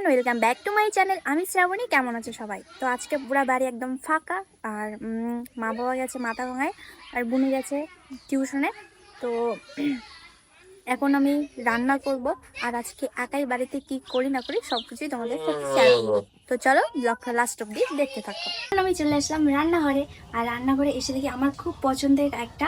Welcome back to my channel. আমি শ্রাবণী। কেমন আছো সবাই? তো আজকে পুরা বাড়ি একদম ফাঁকা, আর মা বাবা গেছে মাথা ভাঙায়, আর বুনি গেছে টিউশনে। তো এখন আমি রান্না করব, আর আজকে একাই বাড়িতে কি করি না করি সব কিছুই তোমাদের সাথে শেয়ার করবো। তো চলো ব্লগটা লাস্ট অব্দি দেখতে থাকো। আমি চলে আসলাম রান্নাঘরে, আর রান্নাঘরে এসে দেখি আমার খুব পছন্দের একটা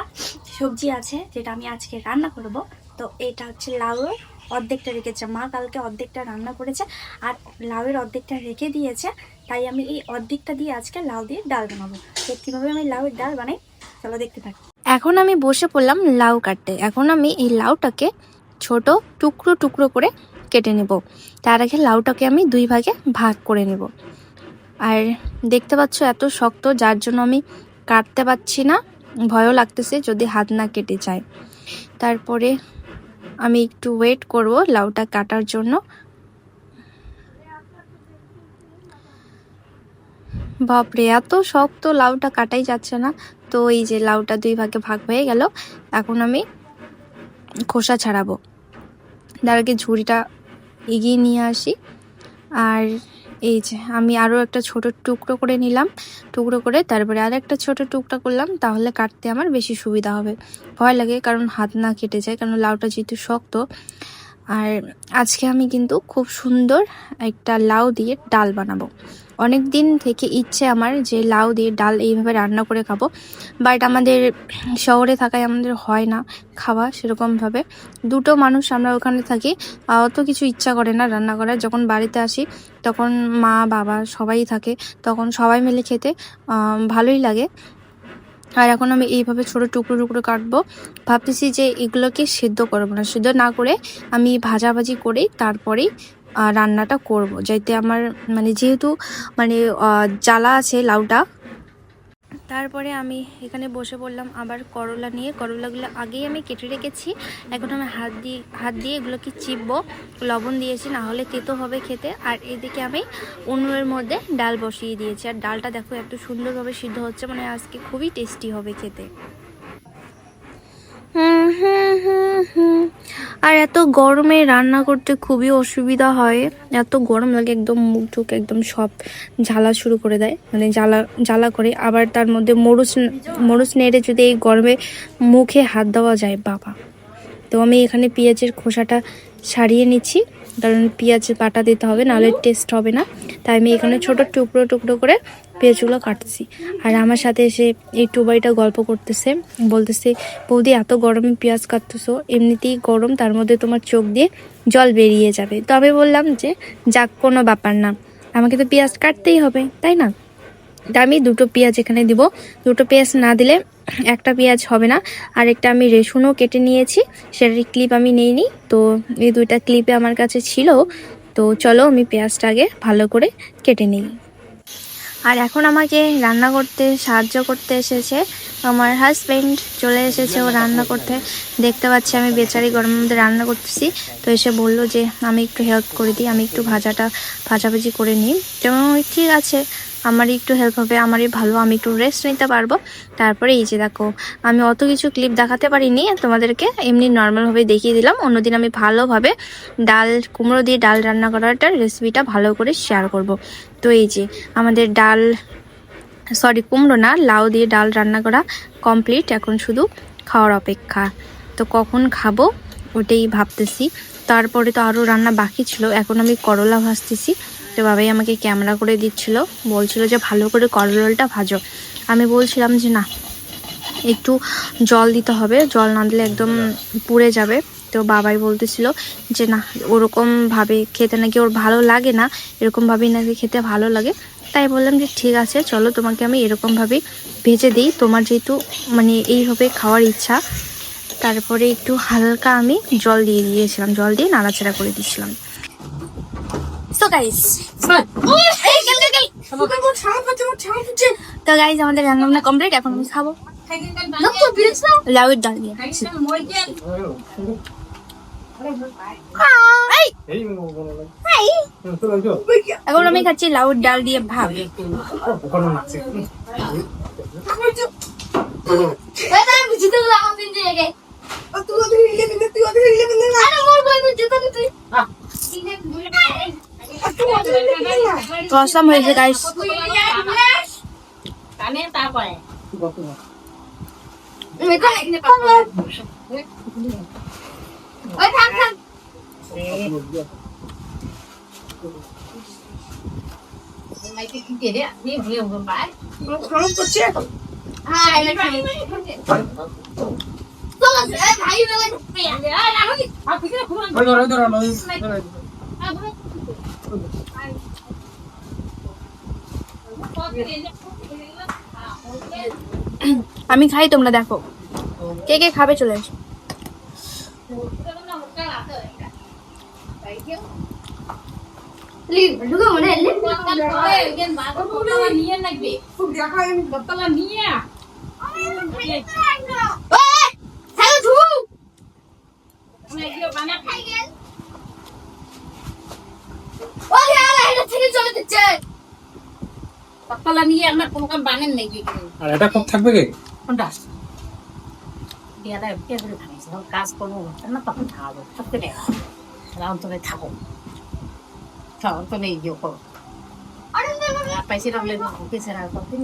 সবজি আছে যেটা আমি আজকে রান্না করব। তো এটা হচ্ছে লাউয়ের অর্ধেকটা রেখেছে মা, কালকে অর্ধেকটা রান্না করেছে আর লাউয়ের অর্ধেকটা রেখে দিয়েছে। তাই আমি এই অর্ধেকটা দিয়ে আজকে লাউ দিয়ে ডাল বানাবো। তো কীভাবে আমি লাউয়ের ডাল বানাই চলো দেখতে থাকি। এখন আমি বসে পড়লাম লাউ কাটতে। এখন আমি এই লাউটাকে ছোট টুকরো টুকরো করে কেটে নেব। তার আগে লাউটাকে আমি দুই ভাগে ভাগ করে নেব। আর দেখতে পাচ্ছ এত শক্ত, যার জন্য আমি কাটতে পারছি না, ভয়ও লাগতেছে যদি হাত না কেটে যায়। তারপরে আমি একটু ওয়েট করব লাউটা কাটার জন্য। বাপরে এত শক্ত, লাউটা কাটাই যাচ্ছে না। তো এই যে লাউটা দুই ভাগে ভাগ হয়ে গেল। এখন আমি খোসা ছাড়াবো। তার আগে ঝুড়িটা এগিয়ে নিয়ে আসি। আর এই যে আমি আরও একটা ছোট টুকরো করে নিলাম, টুকরো করে তারপরে আর একটা ছোট টুকরা করলাম, তাহলে কাটতে আমার বেশি সুবিধা হবে। ভয় লাগে কারণ হাত না কেটে যায়, কারণ লাউটা যেহেতু শক্ত। আর আজকে আমি কিন্তু খুব সুন্দর একটা লাউ দিয়ে ডাল বানাবো। অনেক দিন থেকে ইচ্ছে আমার যে লাউ দিয়ে ডাল এইভাবে রান্না করে খাবো, বাট আমাদের শহরে থাকায় আমাদের হয় না খাওয়া সেরকমভাবে। দুটো মানুষ আমরা ওখানে থাকি, অত কিছু ইচ্ছা করে না রান্না করার। যখন বাড়িতে আসি তখন মা বাবা সবাই থাকে, তখন সবাই মিলে খেতে ভালোই লাগে। আর এখন আমি এইভাবে ছোট টুকরো টুকরো কাটবো। ভাবতেছি যে এগুলোকে সেদ্ধ করবো না, সেদ্ধ না করে আমি ভাজাভাজি করেই তারপরেই রান্নাটা করব, যাতে আমার যেহেতু জ্বালা আছে লাউটা। তারপরে আমি এখানে বসে পড়লাম আবার করলা নিয়ে। করলাগুলো আগেই আমি কেটে রেখেছি। এখন আমি হাত দিয়ে এগুলোকে চিপবো। লবণ দিয়েছি, না হলে তেতো হবে খেতে। আর এদিকে আমি উনুনের মধ্যে ডাল বসিয়ে দিয়েছি। আর ডালটা দেখো এত সুন্দরভাবে সিদ্ধ হচ্ছে, আজকে খুবই টেস্টি হবে খেতে। আর এত গরমে রান্না করতে খুবই অসুবিধা হয়, এত গরম লাগে, একদম মুখ ঠুক একদম সব জ্বালা শুরু করে দেয়, জ্বালা করে। আবার তার মধ্যে মরুচ নেড়ে যদি এই গরমে মুখে হাত দেওয়া যায়, বাবা। তো আমি এখানে পেঁয়াজের খোসাটা ছাড়িয়ে নিচ্ছি, কারণ পেঁয়াজ বাটা দিতে হবে, নাহলে টেস্ট হবে না। তাই আমি এখানে ছোট টুকরো টুকরো করে পেঁয়াজগুলো কাটছি। আর আমার সাথে এসে এই টুবাইটা গল্প করতেছে, বলতেছে বৌদি এত গরমে পেঁয়াজ কাটতেছো, এমনিতেই গরম, তার মধ্যে তোমার চোখ দিয়ে জল বেরিয়ে যাবে। তো আমি বললাম যে যাক, কোনো ব্যাপার না, আমাকে তো পেঁয়াজ কাটতেই হবে, তাই না? তা আমি দুটো পেঁয়াজ এখানে দিব। দুটো পেঁয়াজ না দিলে একটা পেঁয়াজ হবে না। আর একটা আমি রসুনও কেটে নিয়েছি, সেটার ক্লিপ আমি নিইনি। তো এই দুইটা ক্লিপে আমার কাছে ছিল। তো চলো আমি পেঁয়াজটা আগে ভালো করে কেটে নিই। আর এখন আমাকে রান্না করতে সাহায্য করতে এসেছে আমার হাজব্যান্ড, চলে এসেছে ও রান্না করতে। দেখতে পাচ্ছি আমি বেচারি গরমের মধ্যে রান্না করতেছি, তো এসে বললো যে আমি একটু হেল্প করে দিই, আমি একটু ভাজাভাজি করে নিই। তো ঠিক আছে, আমারই একটু হেল্প হবে, আমারই ভালো, আমি একটু রেস্ট নিতে পারবো। তারপরে এই যে দেখো, আমি অত কিছু ক্লিপ দেখাতে পারিনি তোমাদেরকে, এমনি নর্মালভাবে দেখিয়ে দিলাম। অন্যদিন আমি ভালোভাবে কুমড়ো দিয়ে ডাল রান্না করাটার রেসিপিটা ভালো করে শেয়ার করব। তো এই যে আমাদের কুমড়ো না, লাউ দিয়ে ডাল রান্না করা কমপ্লিট, এখন শুধু খাওয়ার অপেক্ষা। তো কখন খাবো ওটাই ভাবতেছি। তারপরে তো আরও রান্না বাকি ছিল। এখন আমি করলা ভাজতেছি। তো বাবাই আমাকে ক্যামেরা করে দিচ্ছিল, বলছিল যে ভালো করে করলাটা ভাজো। আমি বলছিলাম যে না, একটু জল দিতে হবে, জল না দিলে একদম পুড়ে যাবে। তো বাবাই বলতেছিল যে না, ওরকমভাবে খেতে নাকি ওর ভালো লাগে না, এরকমভাবেই নাকি খেতে ভালো লাগে। তাই বললাম যে ঠিক আছে, চলো তোমাকে আমি এরকমভাবেই ভেজে দিই, তোমার যেহেতু এইভাবে খাওয়ার ইচ্ছা। তারপরে একটু হালকা আমি জল দিয়ে দিয়েছিলাম, জল দিয়ে নাড়াচাড়া করে দিয়েছিলাম। তো গাইস আমাদের রান্না কমপ্লিট, এখন আমি খাবো লাউয়ের ডাল দিয়ে। এখন আমি খাচ্ছি লাউয়ের ডাল দিয়ে ভাত। অসাম হয়েছে গাইস। আমি খাই, তোমরা দেখো কে কে খাবে, চলে এসো। পাতলা নিয়ে আমার কোনো কাম বানেন নাকি? আর এটা কত থাকবে কে? কোনটা? বিয়াটা বিয়ে করে থাকছে, কাজ করবো না তখন খাওয়াবো, সত্যি নেই অন্তরে থাকো, অন্তরে ইয়ে করো। পাইছি রাখলে গেছে না কতদিন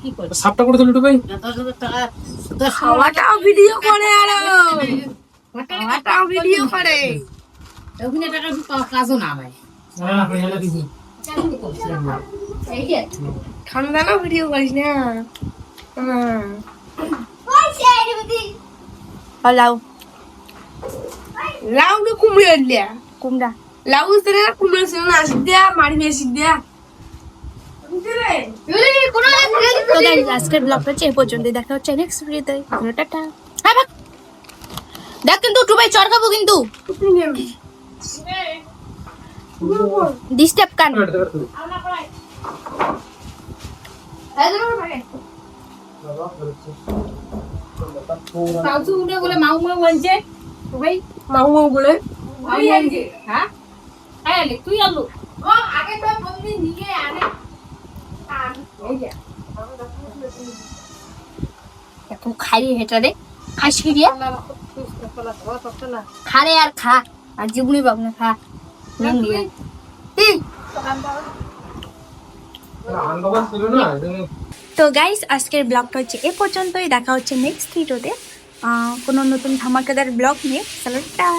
কি করবো? সাপটা করে দিল ভাই। খাওয়াটাও ভিডিও করে, আরো খাওয়াটাও ভিডিও করে। ওখানে টাকা কাজও না ভাই, খানদানও ভিডিও করিস না। লাউ লাউ না কুমড়ো দিয়া কুমড়া লাউ না কুমড়ো ছিল না আসি দিয়া মারি মেশি দিয়া তো গাইস আজকের ব্লগটা হচ্ছে এই পর্যন্ত, দেখা হচ্ছে নেক্সট ভিডিওতে। টাটা। হ্যাঁ ভাগ দেখ, কিন্তু টুবাই চর খাবো কিন্তু ডিস্টার্ব কান। কাউচু উঠে বলে মাউ মাউ বলছে ভাই, মাউ মাউ বলে হ্যাঁ আরে তুই আলু আগে তো বন্ধু নিয়ে আরে এখন খাই হেটা রে, খাসি দিয়ে খারে আর খা, আর জীবনী বাবু না খা নেন দিয়ে। তো গাইস আজকের ব্লগটা হচ্ছে এ পর্যন্তই, দেখা হচ্ছে নেক্সট ভিডিওতে কোনো নতুন ধামাকাদার ব্লগ নিয়ে। চলো টাটা।